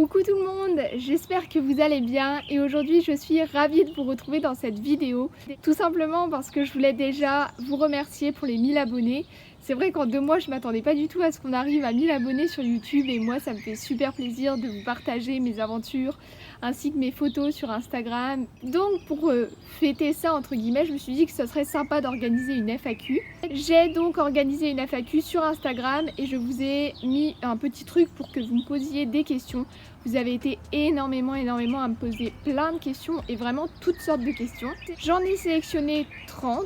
Coucou tout le monde, j'espère que vous allez bien et aujourd'hui je suis ravie de vous retrouver dans cette vidéo. Tout simplement parce que je voulais déjà vous remercier pour les 1000 abonnés. C'est vrai qu'en 2 mois je m'attendais pas du tout à ce qu'on arrive à 1000 abonnés sur YouTube et moi ça me fait super plaisir de vous partager mes aventures ainsi que mes photos sur Instagram. Donc pour fêter ça entre guillemets, je me suis dit que ce serait sympa d'organiser une FAQ. J'ai donc organisé une FAQ sur Instagram et je vous ai mis un petit truc pour que vous me posiez des questions. Vous avez été énormément à me poser plein de questions et vraiment toutes sortes de questions. J'en ai sélectionné 30.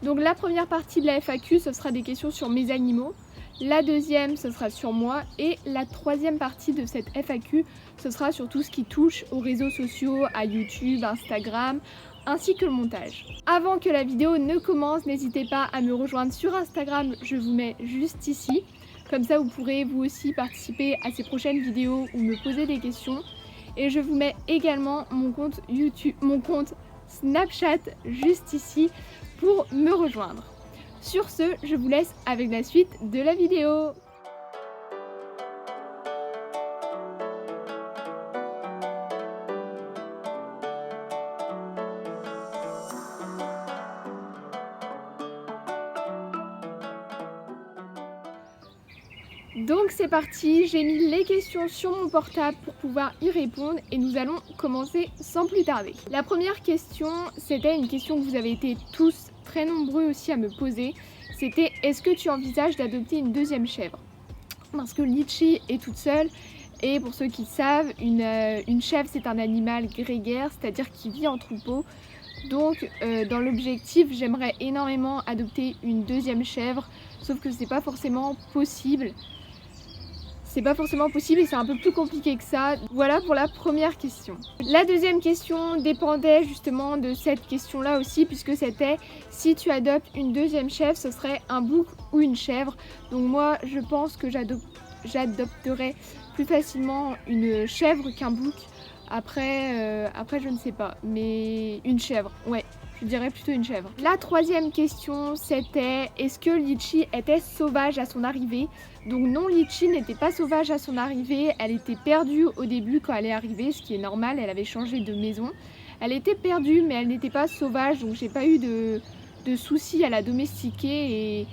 Donc la première partie de la FAQ, ce sera des questions sur mes animaux. La deuxième, ce sera sur moi. Et la troisième partie de cette FAQ, ce sera sur tout ce qui touche aux réseaux sociaux, à YouTube, Instagram, ainsi que le montage. Avant que la vidéo ne commence, n'hésitez pas à me rejoindre sur Instagram, je vous mets juste ici. Comme ça, vous pourrez vous aussi participer à ces prochaines vidéos ou me poser des questions. Et je vous mets également mon compte YouTube, mon compte Snapchat juste ici pour me rejoindre. Sur ce, je vous laisse avec la suite de la vidéo. Donc c'est parti, j'ai mis les questions sur mon portable pour pouvoir y répondre et nous allons commencer sans plus tarder. La première question, c'était une question que vous avez été tous très nombreux aussi à me poser. C'était: est-ce que tu envisages d'adopter une deuxième chèvre? Parce que Litchi est toute seule et pour ceux qui savent, une chèvre c'est un animal grégaire, c'est-à-dire qui vit en troupeau. Donc dans l'objectif, j'aimerais énormément adopter une deuxième chèvre, sauf que c'est pas forcément possible. C'est pas forcément possible et c'est un peu plus compliqué que ça. Voilà pour la première question. La deuxième question dépendait justement de cette question-là aussi, puisque c'était: si tu adoptes une deuxième chèvre, ce serait un bouc ou une chèvre. Donc moi, je pense que j'adopterais plus facilement une chèvre qu'un bouc. Après, je ne sais pas, mais une chèvre, ouais. Je dirais plutôt une chèvre. La troisième question, c'était: est-ce que Litchi était sauvage à son arrivée? Donc non, Litchi n'était pas sauvage à son arrivée. Elle était perdue au début quand elle est arrivée, ce qui est normal, elle avait changé de maison. Elle était perdue, mais elle n'était pas sauvage, donc j'ai pas eu de soucis à la domestiquer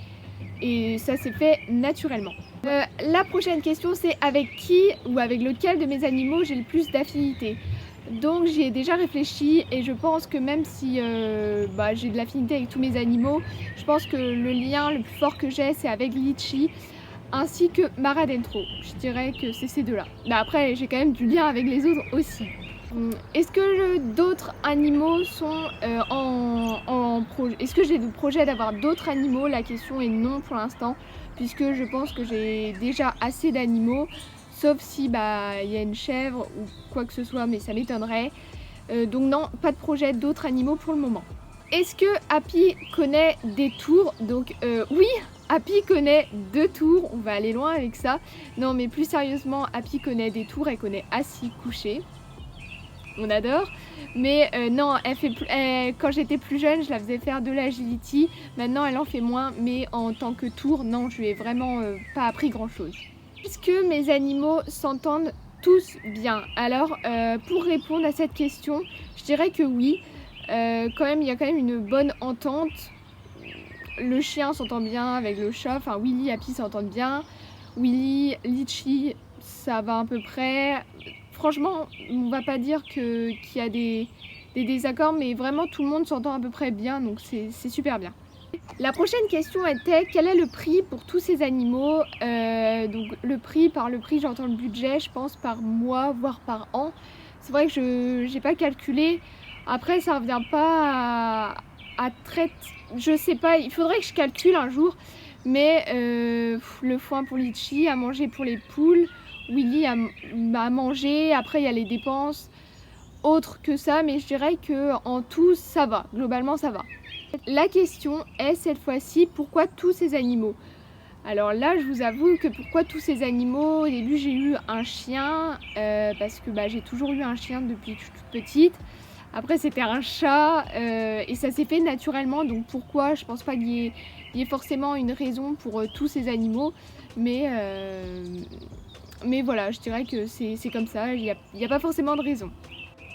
et ça s'est fait naturellement. La prochaine question, c'est: avec qui ou avec lequel de mes animaux j'ai le plus d'affinité? Donc j'y ai déjà réfléchi et je pense que même si j'ai de l'affinité avec tous mes animaux, je pense que le lien le plus fort que j'ai, c'est avec Litchi ainsi que Maradentro. Je dirais que c'est ces deux-là. Mais après, j'ai quand même du lien avec les autres aussi. Est-ce que d'autres animaux sont en projet? Est-ce que j'ai le projet d'avoir d'autres animaux? La question est non pour l'instant, puisque je pense que j'ai déjà assez d'animaux. Sauf si il y a une chèvre ou quoi que ce soit, mais ça m'étonnerait. Donc non, pas de projet d'autres animaux pour le moment. Est-ce que Happy connaît des tours? Donc oui, Happy connaît 2 tours, on va aller loin avec ça. Non mais plus sérieusement, Happy connaît des tours, elle connaît assis, couché. On adore. Mais non, quand j'étais plus jeune, je la faisais faire de l'agility. Maintenant, elle en fait moins, mais en tant que tour, non, je lui ai vraiment pas appris grand-chose. Est-ce que mes animaux s'entendent tous bien? Alors pour répondre à cette question, je dirais que oui. Quand même, il y a quand même une bonne entente. Le chien s'entend bien avec le chat, enfin Willy et Happy s'entendent bien. Willy, Litchi, ça va à peu près. Franchement, on va pas dire qu'il y a des désaccords, mais vraiment tout le monde s'entend à peu près bien, donc c'est super bien. La prochaine question était: quel est le prix pour tous ces animaux? Donc par le prix j'entends le budget, je pense par mois voire par an. C'est vrai que je n'ai pas calculé. Après ça revient pas à très... Je sais pas, il faudrait que je calcule un jour. Mais le foin pour Litchi, à manger pour les poules, Willy à manger, après il y a les dépenses autres que ça, mais je dirais que en tout ça va, globalement ça va. La question est cette fois-ci: pourquoi tous ces animaux? Alors là, je vous avoue que pourquoi tous ces animaux, au début j'ai eu un chien, parce que j'ai toujours eu un chien depuis que je suis toute petite. Après c'était un chat, et ça s'est fait naturellement, donc pourquoi? Je pense pas qu'il y ait forcément une raison pour tous ces animaux, mais Mais voilà, je dirais que c'est comme ça, il y a pas forcément de raison.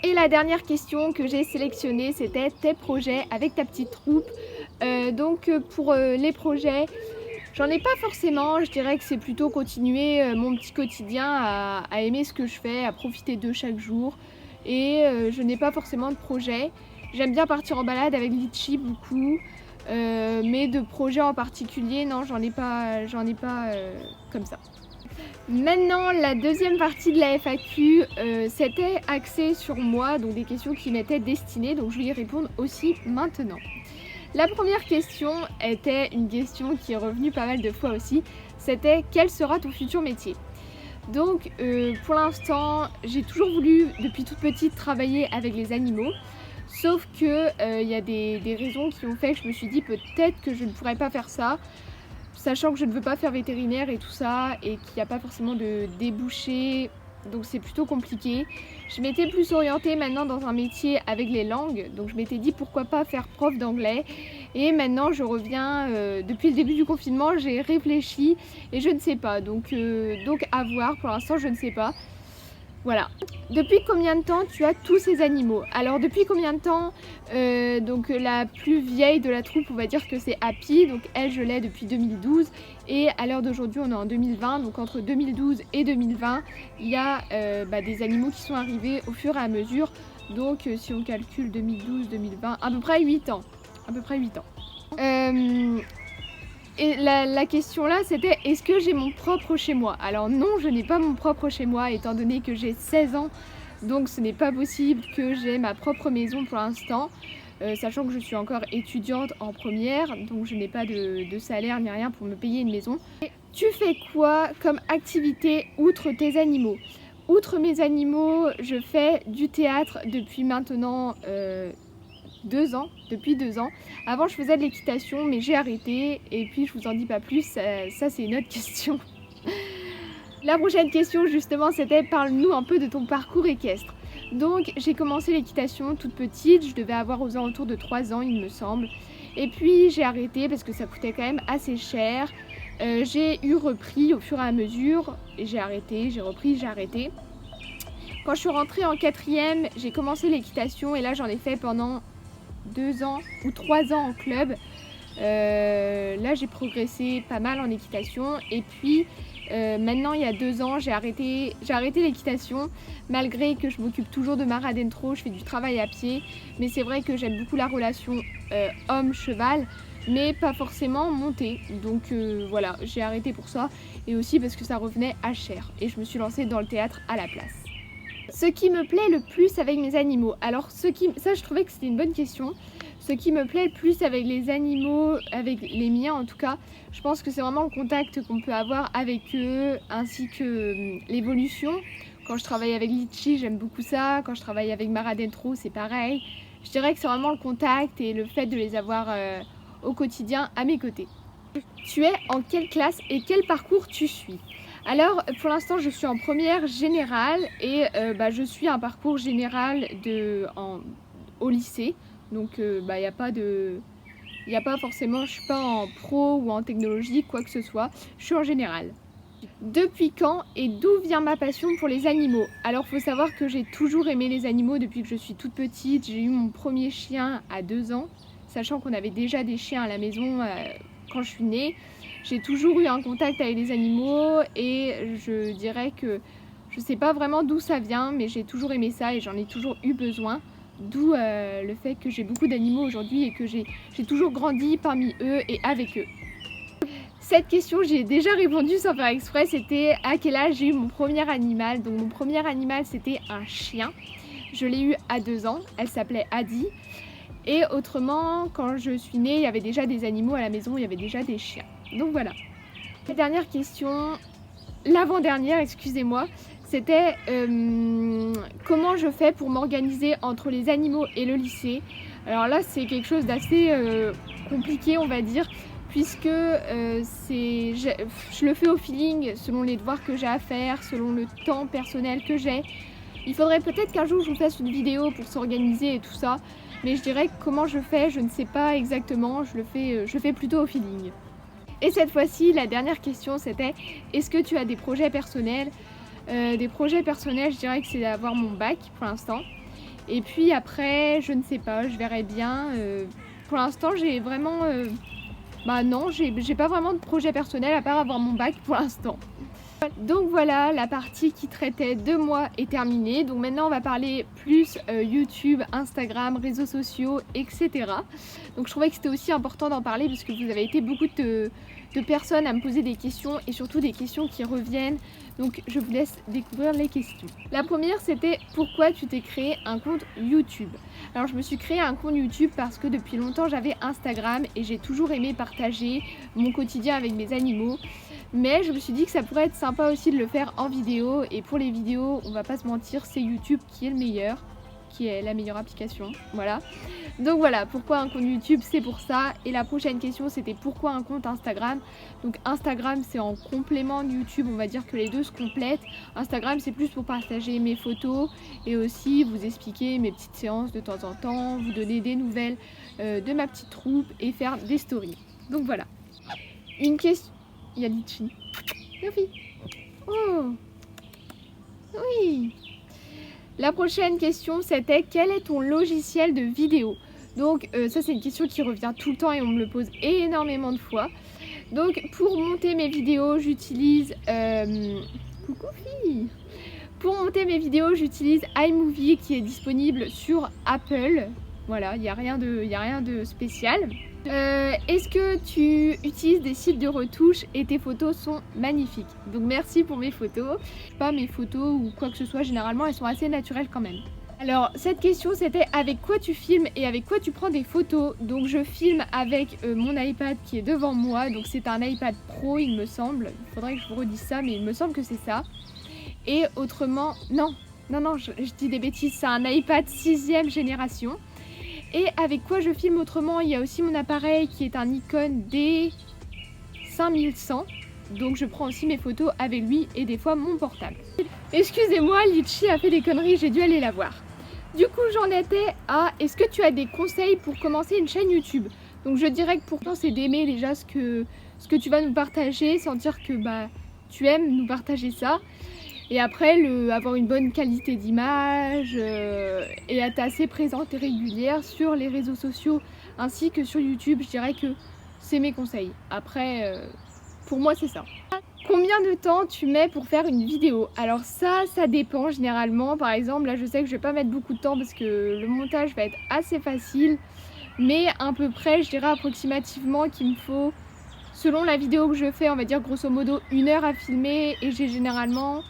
Et la dernière question que j'ai sélectionnée, c'était tes projets avec ta petite troupe. Donc pour les projets, j'en ai pas forcément, je dirais que c'est plutôt continuer mon petit quotidien à aimer ce que je fais, à profiter d'eux chaque jour. Et je n'ai pas forcément de projet. J'aime bien partir en balade avec Litchi beaucoup, mais de projet en particulier, non, j'en ai pas comme ça. Maintenant, la deuxième partie de la FAQ, c'était axé sur moi, donc des questions qui m'étaient destinées, donc je vais y répondre aussi maintenant. La première question était une question qui est revenue pas mal de fois aussi, c'était quel sera ton futur métier? Donc pour l'instant, j'ai toujours voulu depuis toute petite travailler avec les animaux, sauf que y a des raisons qui ont fait que je me suis dit peut-être que je ne pourrais pas faire ça, sachant que je ne veux pas faire vétérinaire et tout ça, et qu'il n'y a pas forcément de débouchés, donc c'est plutôt compliqué. Je m'étais plus orientée maintenant dans un métier avec les langues, donc je m'étais dit pourquoi pas faire prof d'anglais. Et maintenant je reviens, depuis le début du confinement, j'ai réfléchi et je ne sais pas, donc à voir, pour l'instant je ne sais pas. Voilà. Depuis combien de temps tu as tous ces animaux? Alors depuis combien de temps donc la plus vieille de la troupe, on va dire que c'est Happy, donc elle je l'ai depuis 2012 et à l'heure d'aujourd'hui on est en 2020, donc entre 2012 et 2020 il y a des animaux qui sont arrivés au fur et à mesure, donc si on calcule 2012-2020, à peu près 8 ans. Et la question là c'était est-ce que j'ai mon propre chez moi? Alors non, je n'ai pas mon propre chez moi étant donné que j'ai 16 ans, donc ce n'est pas possible que j'ai ma propre maison pour l'instant, sachant que je suis encore étudiante en première, donc je n'ai pas de salaire ni rien pour me payer une maison. Et tu fais quoi comme activité outre tes animaux? Outre mes animaux, je fais du théâtre depuis maintenant 2 ans, depuis 2 ans. Avant je faisais de l'équitation mais j'ai arrêté et puis je vous en dis pas plus, ça c'est une autre question. La prochaine question justement c'était parle-nous un peu de ton parcours équestre. Donc j'ai commencé l'équitation toute petite, je devais avoir aux alentours de 3 ans il me semble. Et puis j'ai arrêté parce que ça coûtait quand même assez cher. J'ai repris au fur et à mesure et j'ai arrêté, j'ai repris, j'ai arrêté. Quand je suis rentrée en 4e, j'ai commencé l'équitation et là j'en ai fait pendant 2 ans ou 3 ans en club. Là j'ai progressé pas mal en équitation et puis maintenant il y a 2 ans j'ai arrêté l'équitation malgré que je m'occupe toujours de Maradentro, je fais du travail à pied, mais c'est vrai que j'aime beaucoup la relation homme-cheval mais pas forcément monter, donc voilà, j'ai arrêté pour ça et aussi parce que ça revenait à cher et je me suis lancée dans le théâtre à la place. Ce qui me plaît le plus avec mes animaux, alors ça je trouvais que c'était une bonne question. Ce qui me plaît le plus avec les animaux, avec les miens en tout cas, je pense que c'est vraiment le contact qu'on peut avoir avec eux, ainsi que l'évolution. Quand je travaille avec Litchi, j'aime beaucoup ça, quand je travaille avec Maradentro, c'est pareil. Je dirais que c'est vraiment le contact et le fait de les avoir au quotidien à mes côtés. Tu es en quelle classe et quel parcours tu suis? Alors pour l'instant je suis en première générale et je suis un parcours général au lycée, donc il n'y a pas forcément, je suis pas en pro ou en technologie, quoi que ce soit, je suis en général. Depuis quand et d'où vient ma passion pour les animaux? Alors faut savoir que j'ai toujours aimé les animaux depuis que je suis toute petite, j'ai eu mon premier chien à 2 ans, sachant qu'on avait déjà des chiens à la maison quand je suis née. J'ai toujours eu un contact avec les animaux et je dirais que je sais pas vraiment d'où ça vient, mais j'ai toujours aimé ça et j'en ai toujours eu besoin. D'où le fait que j'ai beaucoup d'animaux aujourd'hui et que j'ai toujours grandi parmi eux et avec eux. Cette question, j'ai déjà répondu sans faire exprès, c'était à quel âge j'ai eu mon premier animal. Donc mon premier animal c'était un chien. Je l'ai eu à 2 ans, elle s'appelait Adi. Et autrement, quand je suis née, il y avait déjà des animaux à la maison, il y avait déjà des chiens. Donc voilà. La dernière question, l'avant-dernière, excusez-moi, c'était comment je fais pour m'organiser entre les animaux et le lycée. Alors là, c'est quelque chose d'assez compliqué, on va dire, puisque je le fais au feeling, selon les devoirs que j'ai à faire, selon le temps personnel que j'ai. Il faudrait peut-être qu'un jour je vous fasse une vidéo pour s'organiser et tout ça, mais je dirais que comment je fais, je ne sais pas exactement, je fais plutôt au feeling. Et cette fois-ci, la dernière question c'était est-ce que tu as des projets personnels? Des projets personnels, je dirais que c'est d'avoir mon bac pour l'instant. Et puis après, je ne sais pas, je verrai bien. Pour l'instant, j'ai vraiment... non, j'ai pas vraiment de projet personnel à part avoir mon bac pour l'instant. Donc voilà, la partie qui traitait de moi est terminée. Donc maintenant on va parler plus YouTube, Instagram, réseaux sociaux, etc. Donc je trouvais que c'était aussi important d'en parler parce que vous avez été beaucoup de personnes à me poser des questions et surtout des questions qui reviennent. Donc je vous laisse découvrir les questions. La première c'était pourquoi tu t'es créé un compte YouTube? Alors je me suis créé un compte YouTube parce que depuis longtemps j'avais Instagram et j'ai toujours aimé partager mon quotidien avec mes animaux. Mais je me suis dit que ça pourrait être sympa aussi de le faire en vidéo. Et pour les vidéos, on va pas se mentir, c'est YouTube qui est le meilleur, qui est la meilleure application, voilà. Donc voilà, pourquoi un compte YouTube, c'est pour ça. Et la prochaine question, c'était pourquoi un compte Instagram. Donc Instagram, c'est en complément de YouTube, on va dire que les deux se complètent. Instagram, c'est plus pour partager mes photos et aussi vous expliquer mes petites séances de temps en temps, vous donner des nouvelles de ma petite troupe et faire des stories. Donc voilà. Une question... Il y a Litchi. Yofi. Oh. Oui. La prochaine question c'était quel est ton logiciel de vidéo? Donc ça c'est une question qui revient tout le temps et on me le pose énormément de fois. Donc pour monter mes vidéos j'utilise... Coucou fille. Pour monter mes vidéos j'utilise iMovie qui est disponible sur Apple. Voilà, il n'y a rien de spécial. Est-ce que tu utilises des sites de retouche et tes photos sont magnifiques? Donc merci pour mes photos. Pas mes photos ou quoi que ce soit, généralement elles sont assez naturelles quand même. Alors cette question c'était avec quoi tu filmes et avec quoi tu prends des photos? Donc je filme avec mon iPad qui est devant moi, donc c'est un iPad Pro il me semble. Il faudrait que je vous redise ça mais il me semble que c'est ça. Et autrement, non, je dis des bêtises, c'est un iPad 6e génération. Et avec quoi je filme autrement, il y a aussi mon appareil qui est un Nikon D5100. Donc je prends aussi mes photos avec lui et des fois mon portable. Excusez-moi, Litchi a fait des conneries, j'ai dû aller la voir. Du coup j'en étais à est-ce que tu as des conseils pour commencer une chaîne YouTube? Donc je dirais que pourtant c'est d'aimer déjà ce que tu vas nous partager, sentir que tu aimes nous partager ça. Et après, avoir une bonne qualité d'image et être assez présente et régulière sur les réseaux sociaux ainsi que sur YouTube, je dirais que c'est mes conseils. Après, pour moi, c'est ça. Combien de temps tu mets pour faire une vidéo? Alors ça dépend généralement. Par exemple, là, je sais que je vais pas mettre beaucoup de temps parce que le montage va être assez facile. Mais à peu près, je dirais approximativement qu'il me faut, selon la vidéo que je fais, on va dire grosso modo 1 heure à filmer et j'ai généralement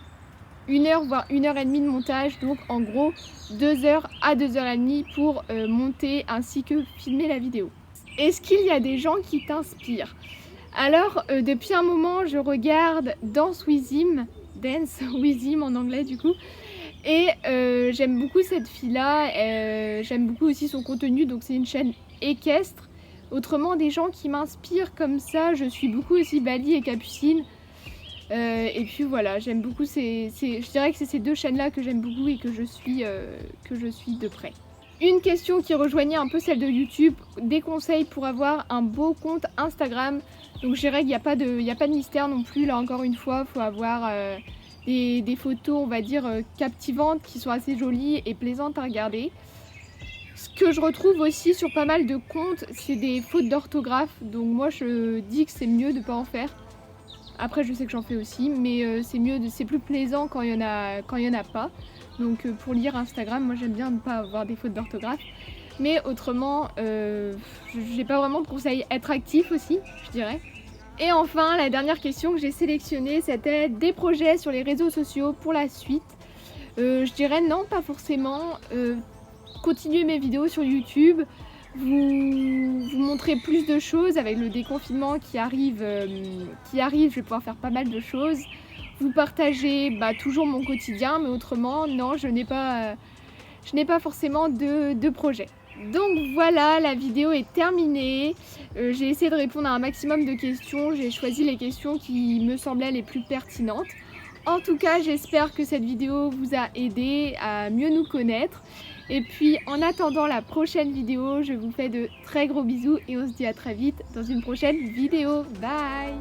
1 heure voire 1 heure et demie de montage, donc en gros 2 heures à 2 heures et demie pour monter ainsi que filmer la vidéo. Est-ce qu'il y a des gens qui t'inspirent? Alors depuis un moment je regarde Dance with Him en anglais du coup, et j'aime beaucoup cette fille là, j'aime beaucoup aussi son contenu, donc c'est une chaîne équestre. Autrement des gens qui m'inspirent comme ça, je suis beaucoup aussi Bali et Capucine. Et puis voilà, j'aime beaucoup je dirais que c'est ces deux chaînes là que j'aime beaucoup et que je suis de près. Une question qui rejoignait un peu celle de YouTube, des conseils pour avoir un beau compte Instagram. Donc je dirais qu'il n'y a pas de mystère non plus, là encore une fois, il faut avoir des photos on va dire captivantes qui sont assez jolies et plaisantes à regarder. Ce que je retrouve aussi sur pas mal de comptes, c'est des fautes d'orthographe, donc moi je dis que c'est mieux de ne pas en faire. Après je sais que j'en fais aussi, mais c'est plus plaisant quand il y en a pas. Donc pour lire Instagram, moi j'aime bien ne pas avoir des fautes d'orthographe. Mais autrement, j'ai pas vraiment de conseils. Être actif aussi, je dirais. Et enfin, la dernière question que j'ai sélectionnée, c'était des projets sur les réseaux sociaux pour la suite. Je dirais non, pas forcément. Continuer mes vidéos sur YouTube. Vous montrer plus de choses avec le déconfinement qui arrive, je vais pouvoir faire pas mal de choses. Vous partager toujours mon quotidien, mais autrement, non, je n'ai pas forcément de projet. Donc voilà, la vidéo est terminée. J'ai essayé de répondre à un maximum de questions. J'ai choisi les questions qui me semblaient les plus pertinentes. En tout cas, j'espère que cette vidéo vous a aidé à mieux nous connaître. Et puis en attendant la prochaine vidéo, je vous fais de très gros bisous et on se dit à très vite dans une prochaine vidéo. Bye!